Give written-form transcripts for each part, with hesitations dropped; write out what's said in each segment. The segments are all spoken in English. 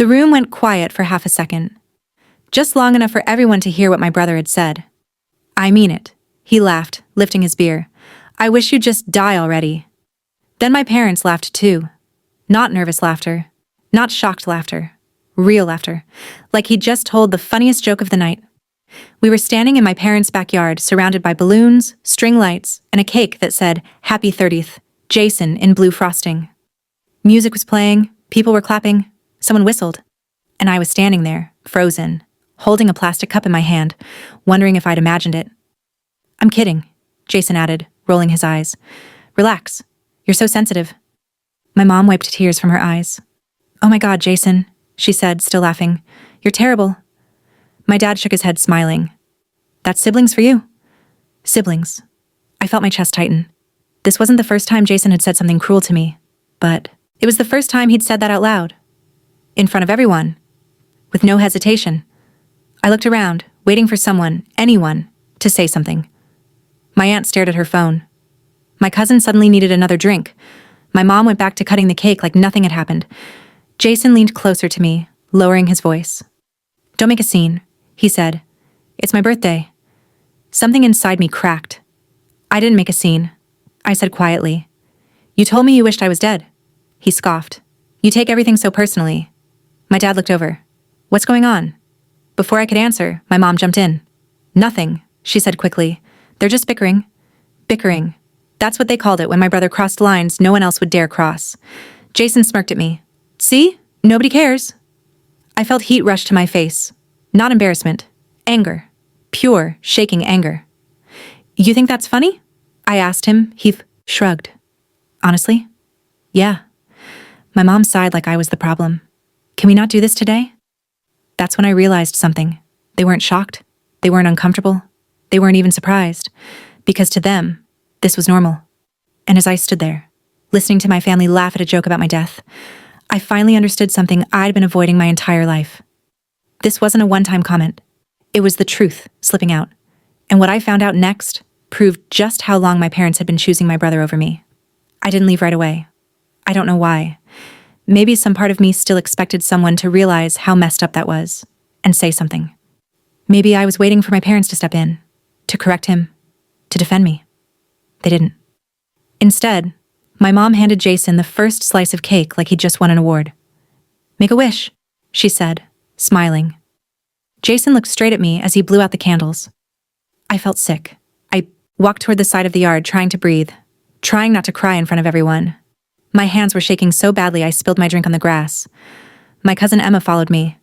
The room went quiet for half a second. Just long enough for everyone to hear what my brother had said. "I mean it," he laughed, lifting his beer. "I wish you'd just die already." Then my parents laughed too. Not nervous laughter. Not shocked laughter. Real laughter. Like he'd just told the funniest joke of the night. We were standing in my parents' backyard, surrounded by balloons, string lights, and a cake that said, "Happy 30th, Jason," in blue frosting. Music was playing, people were clapping, someone whistled. And I was standing there, frozen, holding a plastic cup in my hand, wondering if I'd imagined it. "I'm kidding," Jason added, rolling his eyes. "Relax. You're so sensitive." My mom wiped tears from her eyes. "Oh my God, Jason," she said, still laughing. "You're terrible." My dad shook his head, smiling. "That's siblings for you." Siblings. I felt my chest tighten. This wasn't the first time Jason had said something cruel to me, but it was the first time he'd said that out loud. In front of everyone. With no hesitation. I looked around, waiting for someone, anyone, to say something. My aunt stared at her phone. My cousin suddenly needed another drink. My mom went back to cutting the cake like nothing had happened. Jason leaned closer to me, lowering his voice. "Don't make a scene," he said. "It's my birthday." Something inside me cracked. "I didn't make a scene," I said quietly. "You told me you wished I was dead." He scoffed. "You take everything so personally." My dad looked over. "What's going on?" Before I could answer, my mom jumped in. "Nothing," she said quickly. "They're just bickering." Bickering. That's what they called it when my brother crossed lines no one else would dare cross. Jason smirked at me. "See? Nobody cares." I felt heat rush to my face. Not embarrassment. Anger. Pure, shaking anger. "You think that's funny?" I asked him. He shrugged. "Honestly? Yeah." My mom sighed like I was the problem. "Can we not do this today?" That's when I realized something. They weren't shocked. They weren't uncomfortable. They weren't even surprised. Because to them, this was normal. And as I stood there, listening to my family laugh at a joke about my death, I finally understood something I'd been avoiding my entire life. This wasn't a one-time comment. It was the truth slipping out. And what I found out next proved just how long my parents had been choosing my brother over me. I didn't leave right away. I don't know why. Maybe some part of me still expected someone to realize how messed up that was and say something. Maybe I was waiting for my parents to step in, to correct him, to defend me. They didn't. Instead, my mom handed Jason the first slice of cake like he'd just won an award. "Make a wish," she said, smiling. Jason looked straight at me as he blew out the candles. I felt sick. I walked toward the side of the yard, trying to breathe, trying not to cry in front of everyone. My hands were shaking so badly I spilled my drink on the grass. My cousin Emma followed me.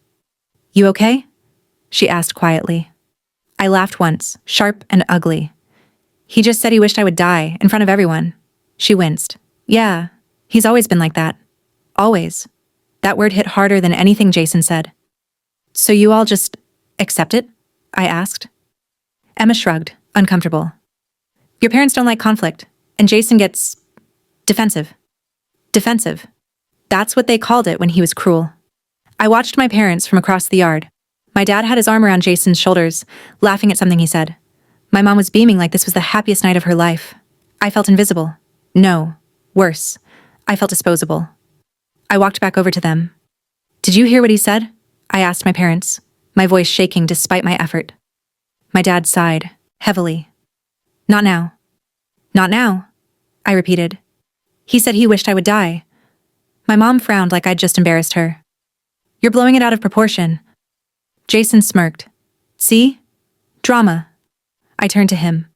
"You okay?" she asked quietly. I laughed once, sharp and ugly. "He just said he wished I would die, in front of everyone." She winced. "Yeah, he's always been like that. Always." That word hit harder than anything Jason said. "So you all just accept it?" I asked. Emma shrugged, uncomfortable. "Your parents don't like conflict, and Jason gets defensive." Defensive. That's what they called it when he was cruel. I watched my parents from across the yard. My dad had his arm around Jason's shoulders, laughing at something he said. My mom was beaming like this was the happiest night of her life. I felt invisible. No, worse. I felt disposable. I walked back over to them. "Did you hear what he said?" I asked my parents, my voice shaking despite my effort. My dad sighed, heavily. "Not now." "Not now," I repeated. "He said he wished I would die." My mom frowned like I'd just embarrassed her. "You're blowing it out of proportion." Jason smirked. "See? Drama." I turned to him.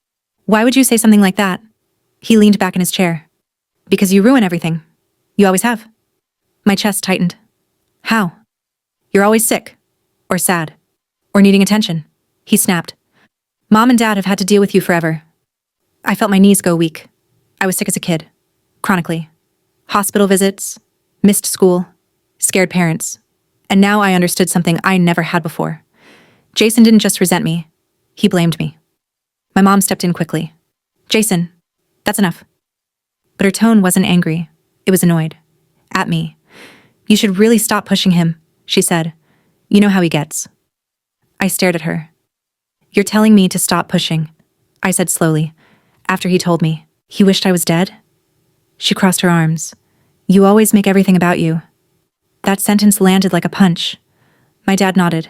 "Why would you say something like that?" He leaned back in his chair. "Because you ruin everything. You always have." My chest tightened. "How?" "You're always sick. Or sad. Or needing attention," he snapped. "Mom and Dad have had to deal with you forever." I felt my knees go weak. I was sick as a kid. Chronically. Hospital visits, missed school, scared parents. And now I understood something I never had before. Jason didn't just resent me. He blamed me. My mom stepped in quickly. "Jason, that's enough." But her tone wasn't angry. It was annoyed. At me. "You should really stop pushing him," she said. "You know how he gets." I stared at her. "You're telling me to stop pushing," I said slowly, after he told me he wished I was dead? She crossed her arms. "You always make everything about you." That sentence landed like a punch. My dad nodded.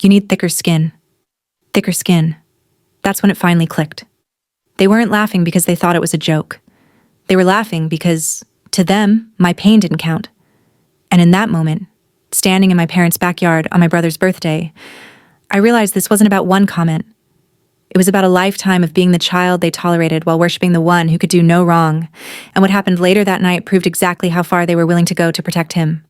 You need thicker skin. Thicker skin. That's when it finally clicked. They weren't laughing because they thought it was a joke. They were laughing because, to them, my pain didn't count. And in that moment, standing in my parents' backyard on my brother's birthday, I realized this wasn't about one comment. It was about a lifetime of being the child they tolerated while worshiping the one who could do no wrong, and what happened later that night proved exactly how far they were willing to go to protect him.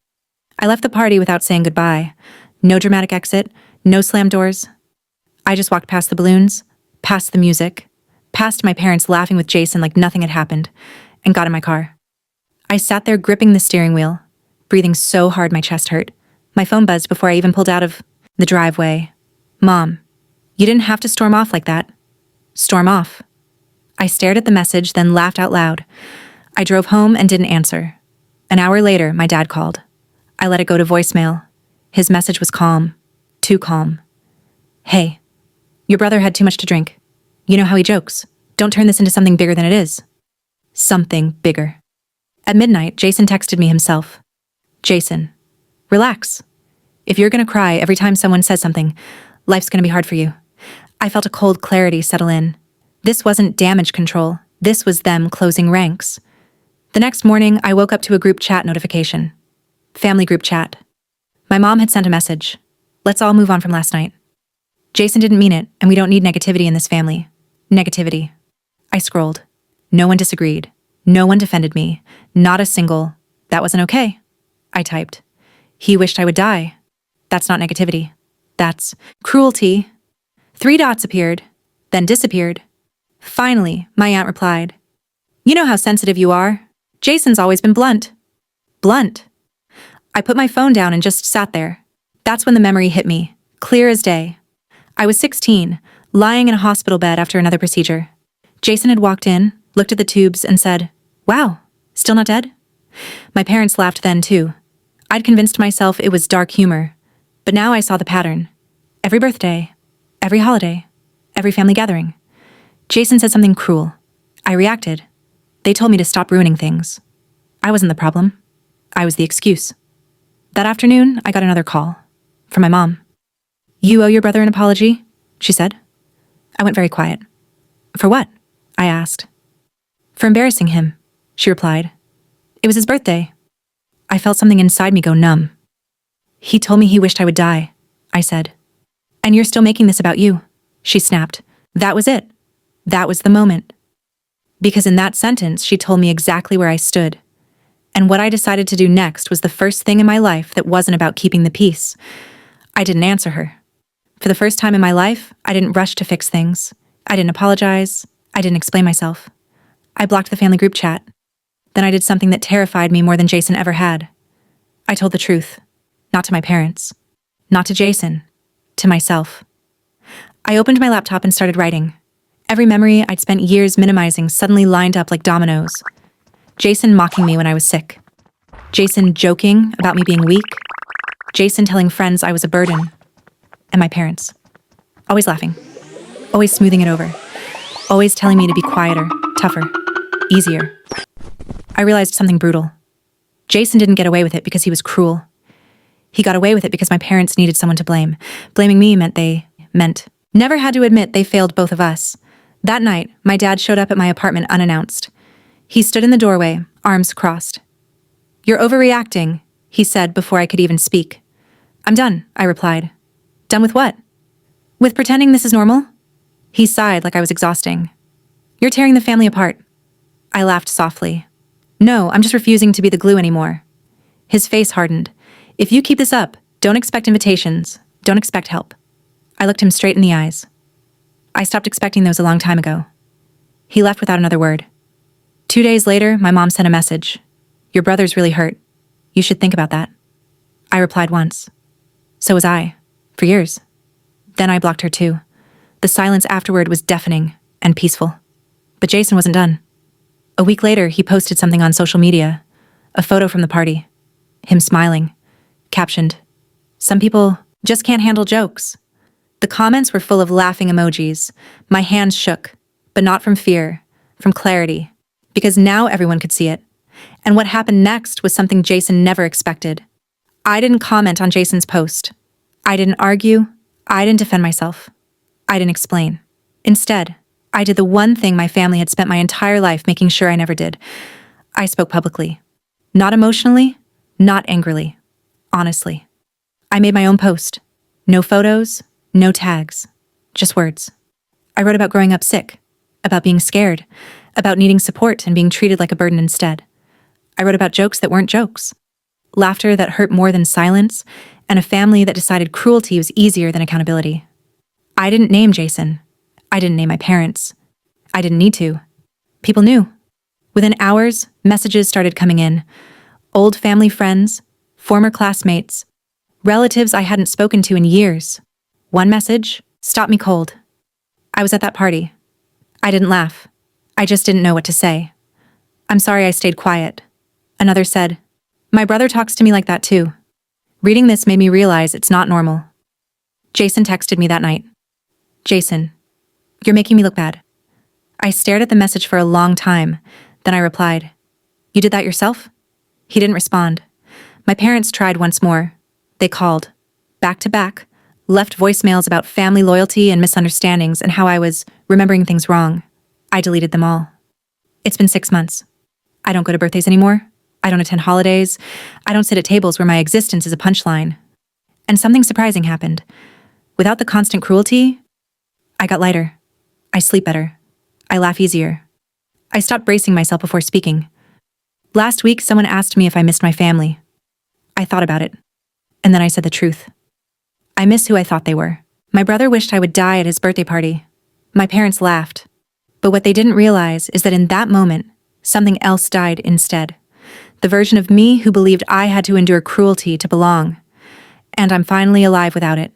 I left the party without saying goodbye. No dramatic exit, no slam doors. I just walked past the balloons, past the music, past my parents laughing with Jason like nothing had happened, and got in my car. I sat there gripping the steering wheel, breathing so hard my chest hurt. My phone buzzed before I even pulled out of the driveway. Mom, you didn't have to storm off like that. Storm off. I stared at the message, then laughed out loud. I drove home and didn't answer. An hour later, my dad called. I let it go to voicemail. His message was calm. Too calm. Hey, your brother had too much to drink. You know how he jokes. Don't turn this into something bigger than it is. Something bigger. At midnight, Jason texted me himself. Jason, relax. If you're gonna cry every time someone says something, life's gonna be hard for you. I felt a cold clarity settle in. This wasn't damage control. This was them closing ranks. The next morning, I woke up to a group chat notification. Family group chat. My mom had sent a message. Let's all move on from last night. Jason didn't mean it, and we don't need negativity in this family. Negativity. I scrolled. No one disagreed. No one defended me. Not a single, that wasn't okay. I typed. He wished I would die. That's not negativity. That's cruelty. 3 dots appeared, then disappeared. Finally, my aunt replied. You know how sensitive you are. Jason's always been blunt. Blunt. I put my phone down and just sat there. That's when the memory hit me, clear as day. I was 16, lying in a hospital bed after another procedure. Jason had walked in, looked at the tubes, and said, Wow, still not dead? My parents laughed then, too. I'd convinced myself it was dark humor, but now I saw the pattern. Every birthday, every holiday, every family gathering. Jason said something cruel. I reacted. They told me to stop ruining things. I wasn't the problem. I was the excuse. That afternoon, I got another call. From my mom. You owe your brother an apology, she said. I went very quiet. For what? I asked. For embarrassing him, she replied. It was his birthday. I felt something inside me go numb. He told me he wished I would die, I said. And you're still making this about you, she snapped. That was it. That was the moment. Because in that sentence, she told me exactly where I stood. And what I decided to do next was the first thing in my life that wasn't about keeping the peace. I didn't answer her. For the first time in my life, I didn't rush to fix things. I didn't apologize. I didn't explain myself. I blocked the family group chat. Then I did something that terrified me more than Jason ever had. I told the truth. Not to my parents. Not to Jason. To myself. I opened my laptop and started writing. Every memory I'd spent years minimizing suddenly lined up like dominoes. Jason mocking me when I was sick. Jason joking about me being weak. Jason telling friends I was a burden. And my parents. Always laughing. Always smoothing it over. Always telling me to be quieter, tougher, easier. I realized something brutal. Jason didn't get away with it because he was cruel. He got away with it because my parents needed someone to blame. Blaming me meant never had to admit they failed both of us. That night, my dad showed up at my apartment unannounced. He stood in the doorway, arms crossed. You're overreacting, he said before I could even speak. I'm done, I replied. Done with what? With pretending this is normal? He sighed like I was exhausting. You're tearing the family apart. I laughed softly. No, I'm just refusing to be the glue anymore. His face hardened. If you keep this up, don't expect invitations. Don't expect help. I looked him straight in the eyes. I stopped expecting those a long time ago. He left without another word. 2 days later, my mom sent a message. Your brother's really hurt. You should think about that. I replied once. So was I. For years. Then I blocked her too. The silence afterward was deafening and peaceful. But Jason wasn't done. A week later, he posted something on social media. A photo from the party. Him smiling. Captioned, Some people just can't handle jokes. The comments were full of laughing emojis. My hands shook, but not from fear, from clarity. Because now everyone could see it. And what happened next was something Jason never expected. I didn't comment on Jason's post. I didn't argue. I didn't defend myself. I didn't explain. Instead, I did the one thing my family had spent my entire life making sure I never did. I spoke publicly. Not emotionally, not angrily. Honestly. I made my own post. No photos, no tags. Just words. I wrote about growing up sick, about being scared, about needing support and being treated like a burden instead. I wrote about jokes that weren't jokes. Laughter that hurt more than silence, and a family that decided cruelty was easier than accountability. I didn't name Jason. I didn't name my parents. I didn't need to. People knew. Within hours, messages started coming in. Old family friends, former classmates, relatives I hadn't spoken to in years. One message stopped me cold. I was at that party. I didn't laugh. I just didn't know what to say. I'm sorry I stayed quiet. Another said, my brother talks to me like that too. Reading this made me realize it's not normal. Jason texted me that night. Jason, you're making me look bad. I stared at the message for a long time. Then I replied, you did that yourself? He didn't respond. My parents tried once more. They called, back to back, left voicemails about family loyalty and misunderstandings and how I was remembering things wrong. I deleted them all. It's been 6 months. I don't go to birthdays anymore. I don't attend holidays. I don't sit at tables where my existence is a punchline. And something surprising happened. Without the constant cruelty, I got lighter. I sleep better. I laugh easier. I stopped bracing myself before speaking. Last week, someone asked me if I missed my family. I thought about it. And then I said the truth. I miss who I thought they were. My brother wished I would die at his birthday party. My parents laughed. But what they didn't realize is that in that moment, something else died instead. The version of me who believed I had to endure cruelty to belong. And I'm finally alive without it.